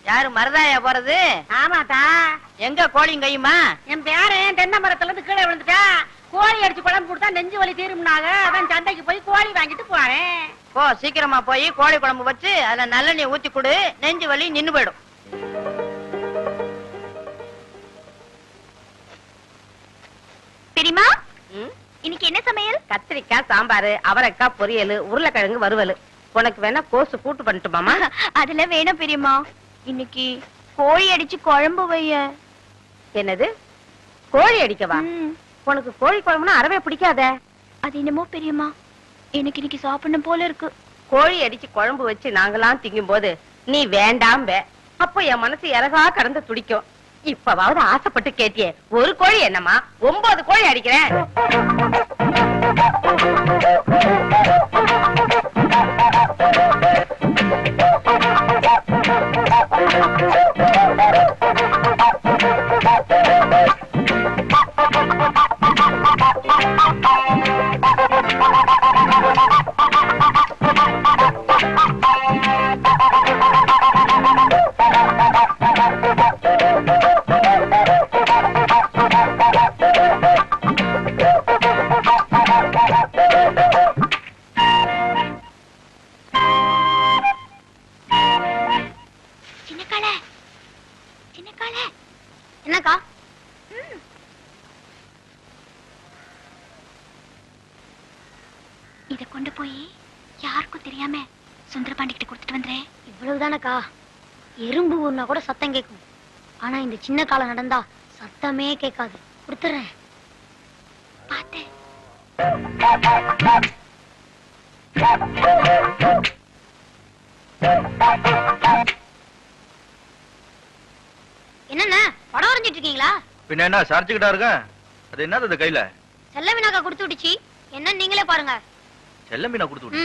யாரு மருதாயா போறது? ஆமாட்டா. எங்க கோழியும் கையுமா? என் பேரன் தென்னை மரத்துல இருந்து கீழே விழுந்துட்டா. கோழி அடிச்சு குழம்பு கொடுத்தா நெஞ்சு வலி தீரும்னாங்க. அதான் சந்தைக்கு போய் கோழி வாங்கிட்டு போறேன். போ, சீக்கிரமா போய் கோழி குழம்பு வச்சு அதுல நல்லெண்ணெய் ஊத்தி கொடு. நெஞ்சு வலி நின்னு போயிடும். தெரியுமா இன்னைக்கு என்ன சமையல்? கத்திரிக்காய் சாம்பாரு, அவரைக்காய் பொரியல், உருளைக்கிழங்கு வறுவல். உனக்கு வேணா கோசு கூட்டு பண்ணட்டுமாமா? அதுல வேணும் பெரியம்மா. இன்னைக்கு கோழி அடிச்சு குழம்பு வைய. என்னது, கோழி அடிக்கவா? உனக்கு கோழி குழம்புனா அறவே பிடிக்காத. அது என்னமோ பெரியம்மா, எனக்கு இன்னைக்கு சாப்பிடணும் போல இருக்கு. கோழி அடிச்சு குழம்பு வச்சு நாங்கெல்லாம் திங்கும் போது நீ வேண்டாம். அப்போ என் மனசு இறகா கடந்து துடிக்கும். இப்பவாவது ஆசைப்பட்டு கேட்டியே, ஒரு கோழி என்னமா 9 கோழி அடிக்கிறேன். என்னக்கா? இத கொண்டு போய் யாருக்கும் தெரியாம சுந்தரபாண்டி கிட்ட கொடுத்துட்டு வந்துறேன். இவ்வளவுதானக்கா? எறும்பு ஊர்னா கூட சத்தம் கேட்கும். ஆனா இந்த சின்ன காலம் நடந்தா சத்தமே கேட்காது. கொடுத்துறேன். பார்த்தேன். என்னண்ணா படம் வரைஞ்சிட்டு இருக்கீங்களா? பின்ன என்ன சார்ஜுக்கிட்டா இருக்க? அது என்னது கையில? செல்ல மீனாக்கா கொடுத்து விட்டுச்சு. என்ன நீங்களே பாருங்க. செல்ல மீனா கொடுத்து விட்டு?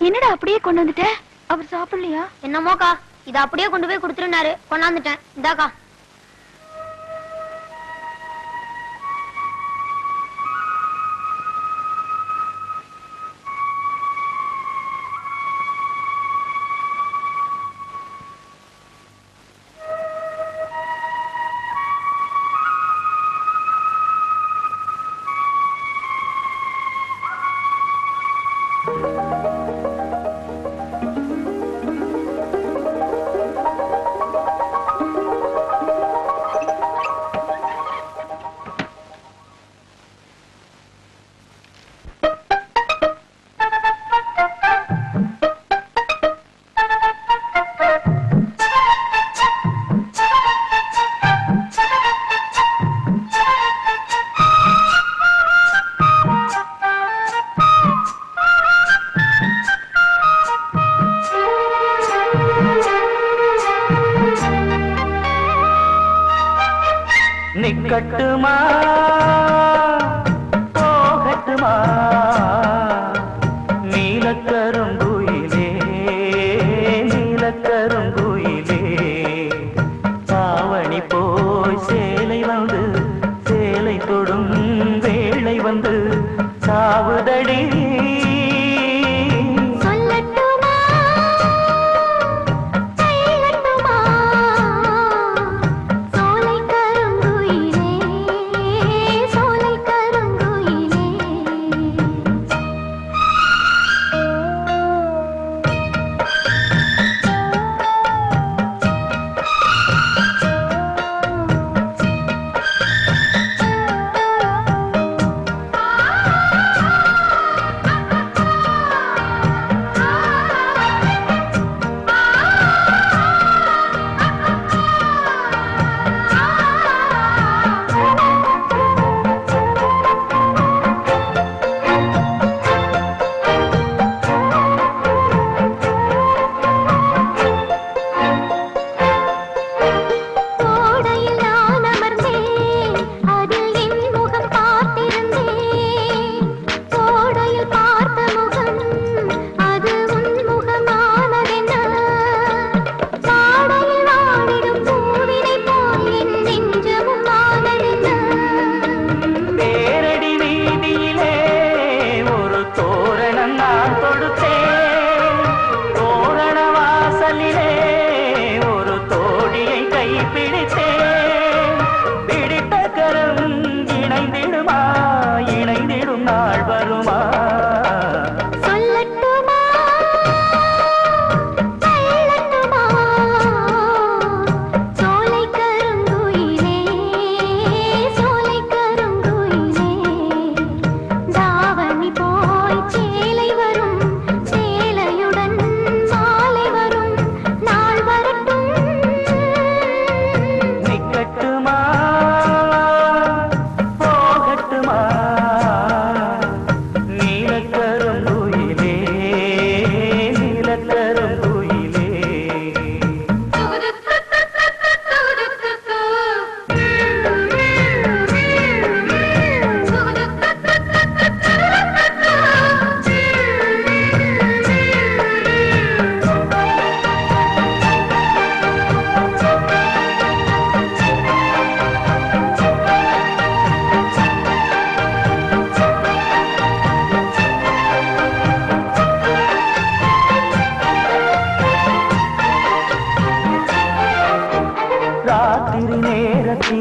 என்னடா அப்படியே கொண்டு வந்துட்ட? அவர் சாப்பிடலையா? என்னமோக்கா, இத அப்படியே கொண்டு போய் கொடுத்துருனாரு. கொண்டாந்துட்டேன். இந்தாக்கா. நிக்கட்டுமா போகட்டுமா நீலக்கருங்குயிலே நீலக்கருங்குயிலே பாவணி போய் சேலை வந்து சேலை தொடும் வேளை வந்து சாவுதடி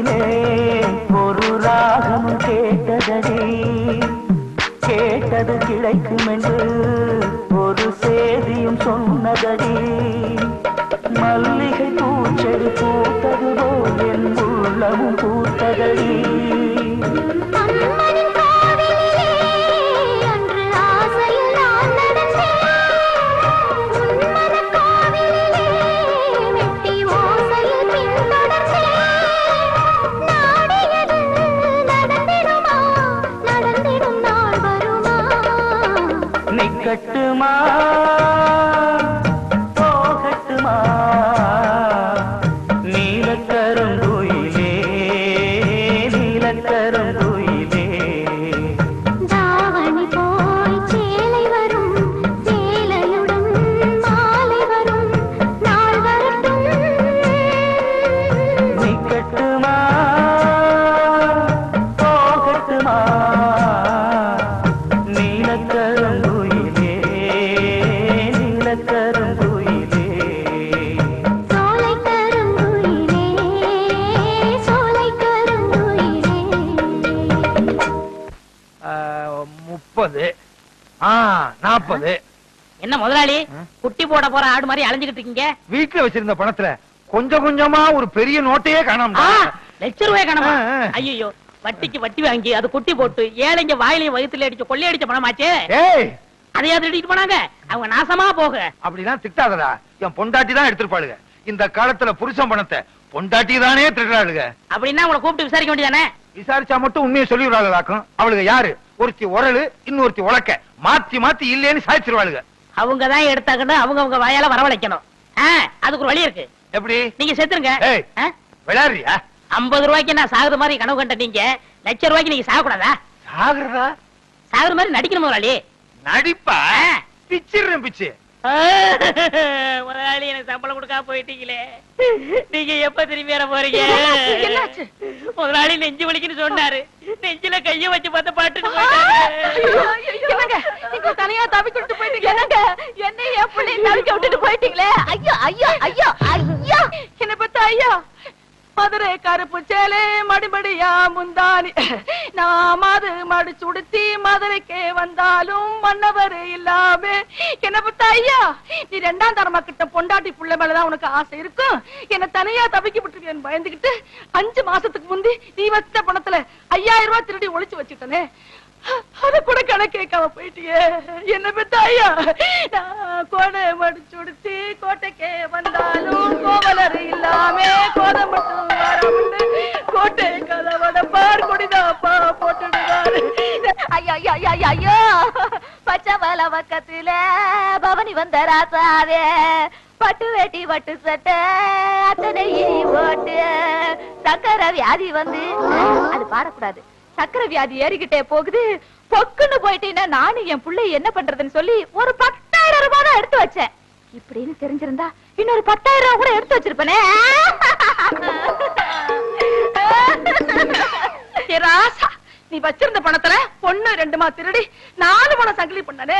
கோயிலே ஒரு ராகமும் கேட்டதடி, கேட்டது கிடைக்கும் என்று ஒரு சேதியும் சொன்னதடி. மல்லிகை பூச்செடி பூத்தது போல் என் உள்ளமும் பூத்ததடி. நிக்கட்டுமா போகட்டுமா நீலக்கருங்குயிலே, நீலக்கருங்குயிலே. தாவணி போய் சேலை வரும், சேலையுடன் மாலை வரும், நாள் வரட்டும். நிக்கட்டுமா போகட்டுமா நீலக்கருங்குயிலே, நீலக்கருங்குயிலே. சோலை கருங்குயிலே, சோலை கருங்குயிலே. 30 40. என்ன முதலாளி குட்டி போட போற ஆடு மாதிரி அலைஞ்சுகிட்டு இருக்கீங்க? வீட்டுல வச்சிருந்த பணத்துல கொஞ்சம் கொஞ்சமா ஒரு பெரிய நோட்டையே காணோம். ₹1,00,000 காணமா? ஆ, ஆ. ஐயோ, வட்டிக்கு வட்டி வாங்கி அது குட்டி போட்டு ஏழைங்க வாயிலையும் வயித்துல அடிச்சு கொள்ளையடிச்ச பணமாச்சே. ஏய், அதையாவது எடுத்துட்டு போனாங்க. அவங்க நாசமா போக. அப்படிலாம் திட்டாதடா. என் பொண்டாட்டி தான் எடுத்துருப்பாளுங்க. இந்த காலத்துல புருஷன் பணத்தை பொண்டாட்டி தானே திருடுறாளுங்க. அப்படின்னா உங்களை கூப்பிட்டு விசாரிக்க வேண்டியதானே? விசாரிச்சா மட்டும் உண்மையை சொல்லிடுறாளுக்கும். அவளுக்கு யாரு? ஒருத்தி உரலு, இன்னொருத்தி உலக்க. மாத்தி மாத்தி இல்லேன்னு சாய்ச்சிருவாளுங்க. அவங்க தான் எடுத்தாங்கன்னு அவங்க வாயால வரவழைக்கணும். அதுக்கு ஒரு வழி இருக்கு. எப்படி? நீங்க செத்துருங்க. ஏய், விளையாடுறியா? 50 ரூபாய்க்கு நான் சாகுற மாதிரி கனவு கண்ட நீங்க ₹1,00,000 நீங்க சாகக்கூடாதா? சாகுறதா? சாகுற மாதிரி நடிக்கணும் முதலாளி. நடிப்பா? பிச்சிடுறேன் பிச்சு. முதலாளி எனக்கு சம்பளம் கொடுக்காம போயிட்டீங்களே, நீங்க எப்ப திரும்பி வர போறீங்க? என்னாச்சு? முதலாளி நெஞ்சு வலிக்குன்னு சொன்னாரு. நெஞ்சில கைய வச்சு பார்த்த பாட்டு என்னங்க நீங்க தனியா தவிக்கிட்டு போயிட்டீங்க? என்னங்க என்ன என் பிள்ளை தவிக்க விட்டுட்டு போயிட்டீங்களே? ஐயோ ஐயோ ஐயோ ஐயோ, என்ன பத்த ஐயா. மதுரை கருப்பு சேலை மடிமடியா முந்தானி, நான் மாது மடிச்சு உடுத்தி மதுரைக்கே வந்தாலும் மன்னவர் இல்லாம என்ன பத்த ஐயா. நீ 2ஆம் தரமா கிட்ட பொண்டாட்டி புள்ள மேலதான் உனக்கு ஆசை இருக்கும். என்ன தனியா தவிக்க விட்டுருக்கேன்னு பயந்துகிட்டு 5 மாசத்துக்கு முந்தி நீ வச்ச பணத்துல 5000 ரூபாய் திருடி ஒளிச்சு வச்சுட்டனே, அத கூட கணக்கு கேட்காம போயிட்டியே. என்ன பெத்த ஐயா, நான் கோடை மடிச்சு உடுத்தி கோட்டைக்கே வந்தாலும் கோவலர் இல்லாம கோதை மட்டும் வராமண்டு கோட்டை கதவட பார் குடிதாப்பா போட்டுடுவாரு. ஐயோ ஐயோ ஐயோ ஐயோ, பச்சை மலை பக்கத்துல பவனி வந்த ராசாவே, பட்டு வேட்டி பட்டு சட்டை அத்தனை போட்டு சக்கரை வியாதி வந்து, அது பாடக்கூடாது. சக்கரை வியாதி ஏறிக்கிட்டே போகுது, பொக்குன்னு போயிட்டீங்கன்னா நானும் என் பிள்ளை என்ன பண்றதுன்னு சொல்லி ஒரு 10,000 ரூபாய் தான் எடுத்து வச்சேன். இப்படின்னு தெரிஞ்சிருந்தா இன்னொரு 10,000 ரூபாய் கூட எடுத்து வச்சிருப்பனே. ராசா, நீ வச்சிருந்த பணத்துல 1 2 திருடி 4 பணம் சங்கிலி பண்ணனே,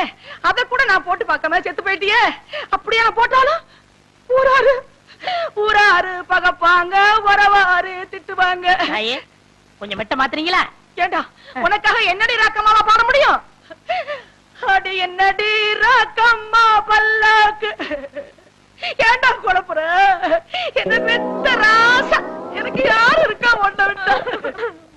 அத கூட நான் போட்டு பார்க்காம செத்து போயிட்டியே. அப்படியே நான் போட்டாலும் ஊராரு ஊராரு பகப்பாங்க, உறவாரு திட்டுவாங்க. கொஞ்சம் மெட்ட மாத்துறீங்களா? ஏண்டா உனக்காக என்னடி ராக்கம்மாவா பாட முடியும்? அடி என்னடி ராக்கம்மா பல்லாக்கு, ஏண்டா குழப்புற? என்ன பெத்த ராசா, எனக்கு யாரு இருக்கா ஒண்ண விட்டா?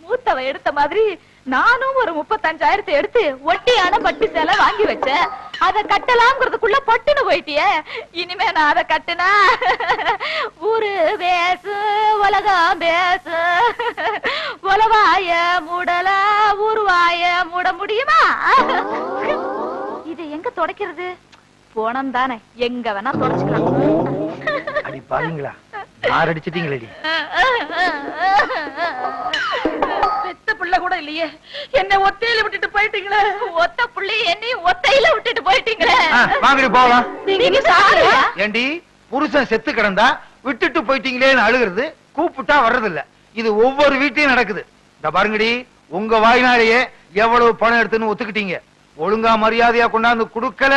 மூத்தவ எடுத்த மாதிரி நானும் ஒரு 35,000 எடுத்து ஒட்டியான பட்டு சேலை வாங்கி வச்சேன். அத கட்டலாம்ங்கிறதுக்குள்ள பட்டுன்னு போயிட்டியே. இனிமே நான் அத கட்டுனா ஊரு பேசு உலகம் பேசு, உலவாய மூடல ஊருவாய மூட முடியுமா? இது எங்க தொடக்கிறது? போனம் தானே, எங்க வேணா தொடச்சுக்கலாம். அடி பாருங்களா, யார் அடிச்சிட்டீங்களடி? பெத்த பிள்ளை கூட இல்லையே, என்ன ஒத்தையில விட்டுட்டு போயிட்டீங்களே. ஒத்த பிள்ளை என்னையும் ஒத்தையில விட்டுட்டு போயிட்டீங்களே. வாங்கடி போகலாம். நீங்க சாரியா? ஏண்டி, புருஷன் செத்து கிடந்தா விட்டுட்டு போயிட்டீங்களேன்னு அழுகிறது, கூப்பிட்டா வர்றது இல்ல. இது ஒவ்வொரு வீட்லயும் நடக்குது. இந்த பாருங்கடி, உங்க வாய்னாலேயே எவ்வளவு பணம் எடுத்துன்னு ஒத்துக்கிட்டீங்க. ஒழுங்கா மரியாதையா கொண்டாந்து குடுக்கல,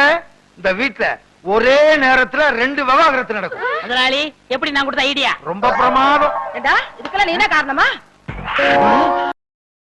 இந்த வீட்டுல ஒரே நேரத்துல 2 விவாகரத்து நடக்கும். முதலாளி எப்படி நான் கொடுத்த ஐடியா ரொம்ப பிரமாதம். இதுக்கெல்லாம் நீ என்ன காரணமா?